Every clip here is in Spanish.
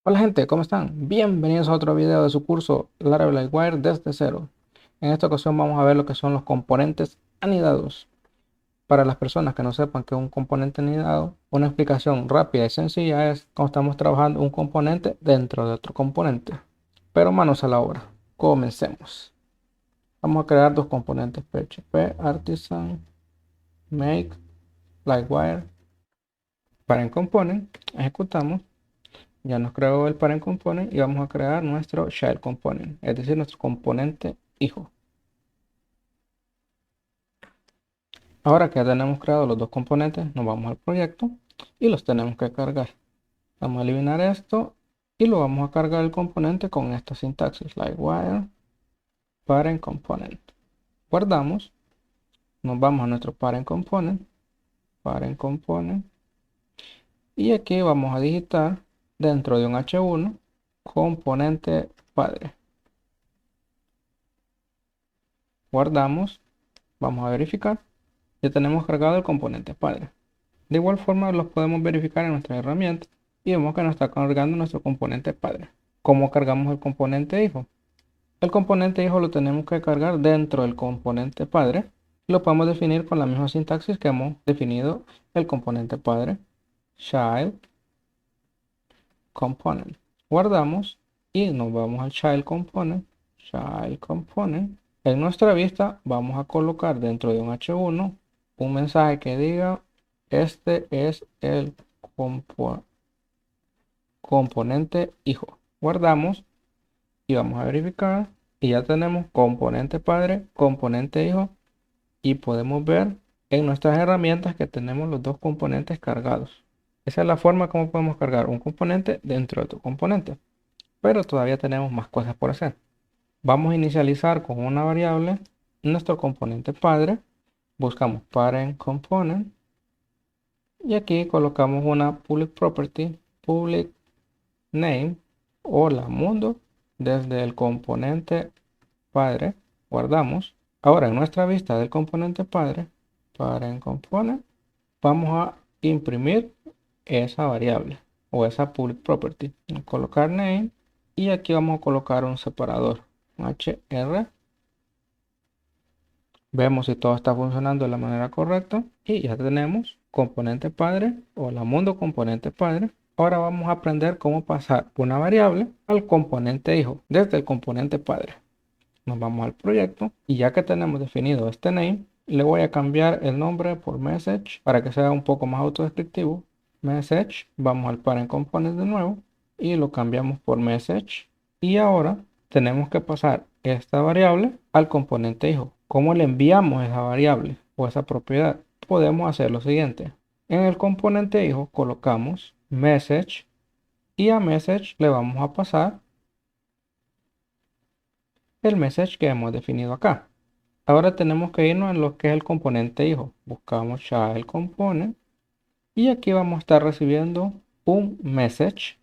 Hola gente, ¿cómo están? Bienvenidos a otro video de su curso Laravel Livewire desde cero. En esta ocasión vamos a ver lo que son los componentes anidados. Para las personas que no sepan qué es un componente anidado, una explicación rápida y sencilla es cuando estamos trabajando un componente dentro de otro componente. Pero manos a la obra, comencemos. Vamos a crear dos componentes PHP Artisan Make Livewire Parent Component. Ejecutamos. Ya nos creó el parent component y vamos a crear nuestro child component, es decir, nuestro componente hijo. Ahora que ya tenemos creado los dos componentes, nos vamos al proyecto y los tenemos que cargar. Vamos a eliminar esto y lo vamos a cargar el componente con esta sintaxis, livewire parent component. Guardamos, nos vamos a nuestro parent component, y aquí vamos a digitar dentro de un H1 componente padre. Guardamos, vamos a verificar. Ya tenemos cargado el componente padre. De igual forma los podemos verificar en nuestra herramienta y vemos que nos está cargando nuestro componente padre. ¿Cómo cargamos el componente hijo? El componente hijo lo tenemos que cargar dentro del componente padre. Lo podemos definir con la misma sintaxis que hemos definido el componente padre. Child component. Guardamos y nos vamos al child component. Child component. En nuestra vista vamos a colocar dentro de un H1 un mensaje que diga: este es el componente hijo. Guardamos y vamos a verificar y ya tenemos componente padre, componente hijo, y podemos ver en nuestras herramientas que tenemos los dos componentes cargados. Esa es la forma como podemos cargar un componente dentro de otro componente, pero todavía tenemos más cosas por hacer. Vamos a inicializar con una variable nuestro componente padre. Buscamos parent component y aquí colocamos una public property, public name, hola mundo, desde el componente padre. Guardamos. Ahora en nuestra vista del componente padre, parent component, vamos a imprimir esa variable o esa public property. Colocar name y aquí vamos a colocar un separador, hr. Vemos si todo está funcionando de la manera correcta y ya tenemos componente padre o la mundo componente padre. Ahora vamos a aprender cómo pasar una variable al componente hijo desde el componente padre. Nos vamos al proyecto y ya que tenemos definido este name, le voy a cambiar el nombre por message para que sea un poco más autodescriptivo. Message, vamos al parent component de nuevo y lo cambiamos por message. Y ahora tenemos que pasar esta variable al componente hijo. ¿Cómo le enviamos esa variable o esa propiedad? Podemos hacer lo siguiente. En el componente hijo colocamos message y a message le vamos a pasar el message que hemos definido acá. Ahora tenemos que irnos en lo que es el componente hijo. Buscamos child component y aquí vamos a estar recibiendo un message.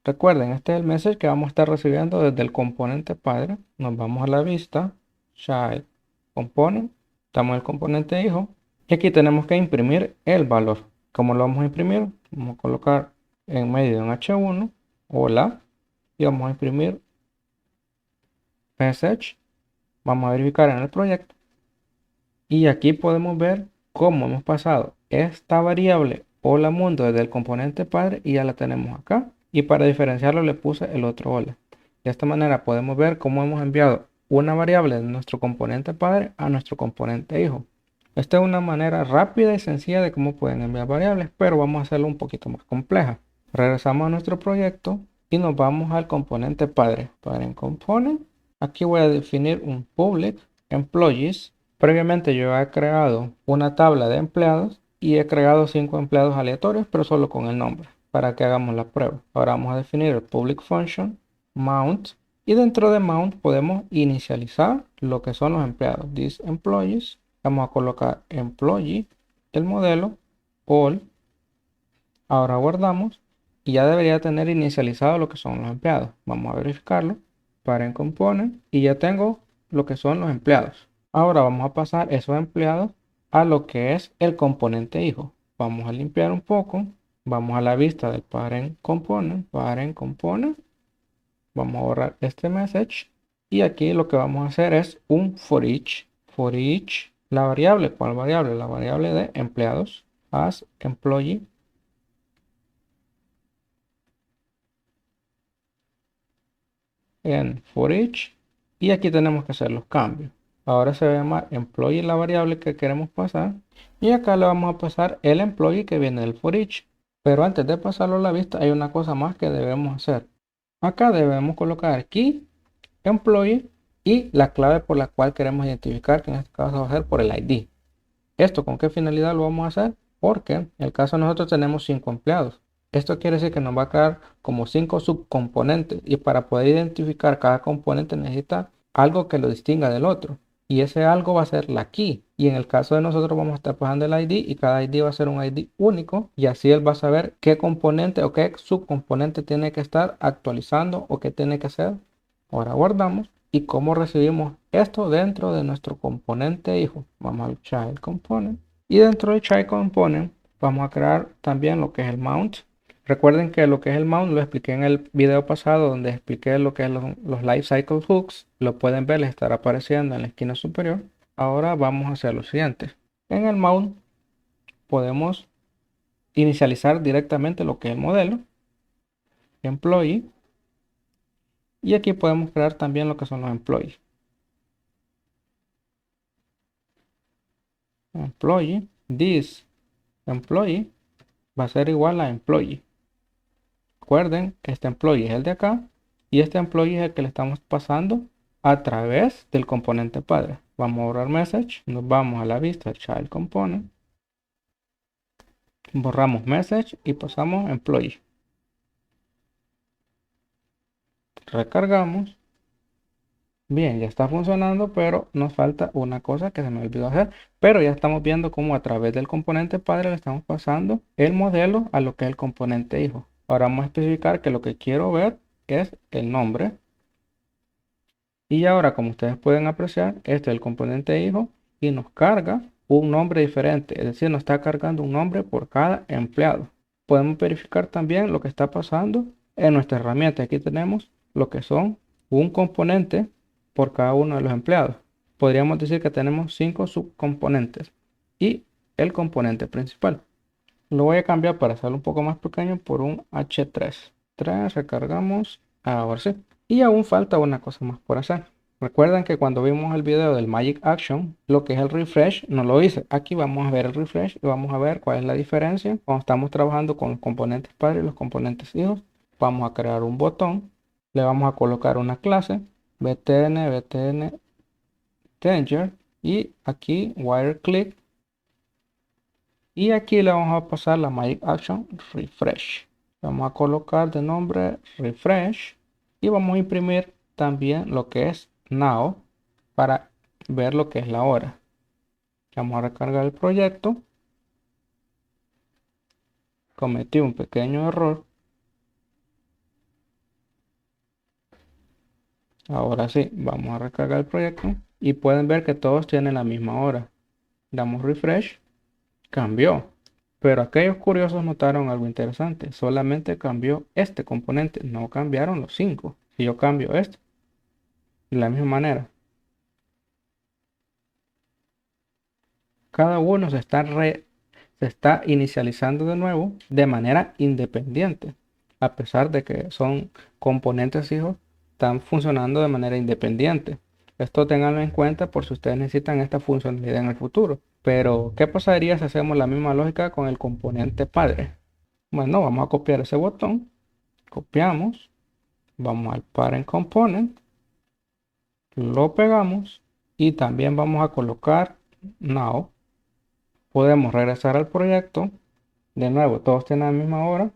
Recuerden, este es el message que vamos a estar recibiendo desde el componente padre. Nos vamos a la vista, child component, estamos en el componente hijo y aquí tenemos que imprimir el valor. ¿Cómo lo vamos a imprimir? Vamos a colocar en medio de un H1, hola, y vamos a imprimir message. Vamos a verificar en el proyecto y aquí podemos ver cómo hemos pasado esta variable hola mundo desde el componente padre y ya la tenemos acá. Y para diferenciarlo le puse el otro hola. De esta manera podemos ver cómo hemos enviado una variable de nuestro componente padre a nuestro componente hijo. Esta es una manera rápida y sencilla de cómo pueden enviar variables, pero vamos a hacerlo un poquito más compleja. Regresamos a nuestro proyecto y nos vamos al componente padre. Parent component. Aquí voy a definir un public employees. Previamente yo he creado una tabla de empleados y he creado 5 empleados aleatorios, pero solo con el nombre, para que hagamos la prueba. Ahora vamos a definir el public function, mount, y dentro de mount podemos inicializar lo que son los empleados. These employees, vamos a colocar employee, el modelo, all. Ahora guardamos y ya debería tener inicializado lo que son los empleados. Vamos a verificarlo. Parent component y ya tengo lo que son los empleados. Ahora vamos a pasar esos empleados a lo que es el componente hijo. Vamos a limpiar un poco Vamos a la vista del parent component, vamos a borrar este message y aquí lo que vamos a hacer es un for each, la variable, ¿cuál variable? La variable de empleados, as employee, en for each, y aquí tenemos que hacer los cambios. Ahora se va a llamar employee la variable que queremos pasar y acá le vamos a pasar el employee que viene del for each. Pero antes de pasarlo a la vista hay una cosa más que debemos hacer. Acá debemos colocar key employee y la clave por la cual queremos identificar, que en este caso va a ser por el ID. ¿Esto con qué finalidad lo vamos a hacer? Porque en el caso de nosotros tenemos 5 empleados. Esto quiere decir que nos va a crear como 5 subcomponentes y para poder identificar cada componente necesita algo que lo distinga del otro. Y ese algo va a ser la key. Y en el caso de nosotros vamos a estar pasando el ID y cada ID va a ser un ID único y así él va a saber qué componente o qué subcomponente tiene que estar actualizando o qué tiene que hacer. Ahora guardamos y cómo recibimos esto dentro de nuestro componente hijo. Vamos al child component y dentro del child component vamos a crear también lo que es el mount. Recuerden que lo que es el mount lo expliqué en el video pasado donde expliqué lo que es los lifecycle hooks. Lo pueden ver, les estará apareciendo en la esquina superior. Ahora vamos a hacer lo siguiente. En el mount podemos inicializar directamente lo que es el modelo, employee, y aquí podemos crear también lo que son los employees. Employee, this employee va a ser igual a employee. Recuerden, este employee es el de acá y este employee es el que le estamos pasando a través del componente padre. Vamos a borrar message, nos vamos a la vista child component, borramos message y pasamos employee. Recargamos. Bien, ya está funcionando, pero nos falta una cosa que se me olvidó hacer. Pero ya estamos viendo cómo a través del componente padre le estamos pasando el modelo a lo que es el componente hijo. Ahora vamos a especificar que lo que quiero ver es el nombre. Y ahora, como ustedes pueden apreciar, este es el componente hijo y nos carga un nombre diferente. Es decir, nos está cargando un nombre por cada empleado. Podemos verificar también lo que está pasando en nuestra herramienta. Aquí tenemos lo que son un componente por cada uno de los empleados. Podríamos decir que tenemos 5 subcomponentes y el componente principal. Lo voy a cambiar para hacerlo un poco más pequeño por un H3. Recargamos. Ahora sí. Y aún falta una cosa más por hacer. Recuerden que cuando vimos el video del Magic Action, lo que es el refresh no lo hice. Aquí vamos a ver el refresh y vamos a ver cuál es la diferencia. Cuando estamos trabajando con los componentes padres y los componentes hijos, vamos a crear un botón. Le vamos a colocar una clase, btn danger y aquí wire click. Y aquí le vamos a pasar la Magic Action Refresh. Vamos a colocar de nombre Refresh. Y vamos a imprimir también lo que es Now para ver lo que es la hora. Vamos a recargar el proyecto. Cometí un pequeño error. Ahora sí, vamos a recargar el proyecto. Y pueden ver que todos tienen la misma hora. Damos Refresh. Cambió. Pero aquellos curiosos notaron algo interesante. Solamente cambió este componente. No cambiaron los 5. Si yo cambio este, de la misma manera, cada uno se está inicializando de nuevo de manera independiente. A pesar de que son componentes hijos, están funcionando de manera independiente. Esto ténganlo en cuenta por si ustedes necesitan esta funcionalidad en el futuro. Pero, ¿qué pasaría si hacemos la misma lógica con el componente padre? Bueno, vamos a copiar ese botón. Copiamos. Vamos al parent component. Lo pegamos. Y también vamos a colocar now. Podemos regresar al proyecto. De nuevo, todos tienen la misma hora.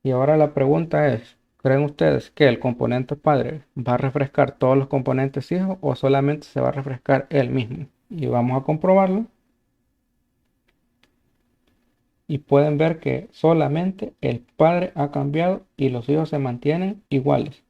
Y ahora la pregunta es, ¿creen ustedes que el componente padre va a refrescar todos los componentes hijos o solamente se va a refrescar él mismo? Y vamos a comprobarlo. Y pueden ver que solamente el padre ha cambiado y los hijos se mantienen iguales.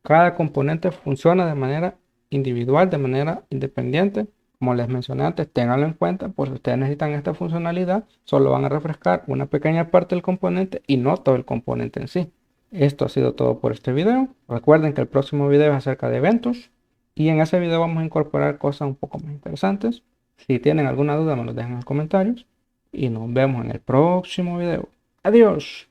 Cada componente funciona de manera individual, de manera independiente, Como les mencioné antes, ténganlo en cuenta, por si ustedes necesitan esta funcionalidad, solo van a refrescar una pequeña parte del componente y no todo el componente en sí. Esto ha sido todo por este video. Recuerden que el próximo video es acerca de eventos y en ese video vamos a incorporar cosas un poco más interesantes. Si tienen alguna duda, me lo dejan en los comentarios y nos vemos en el próximo video. Adiós.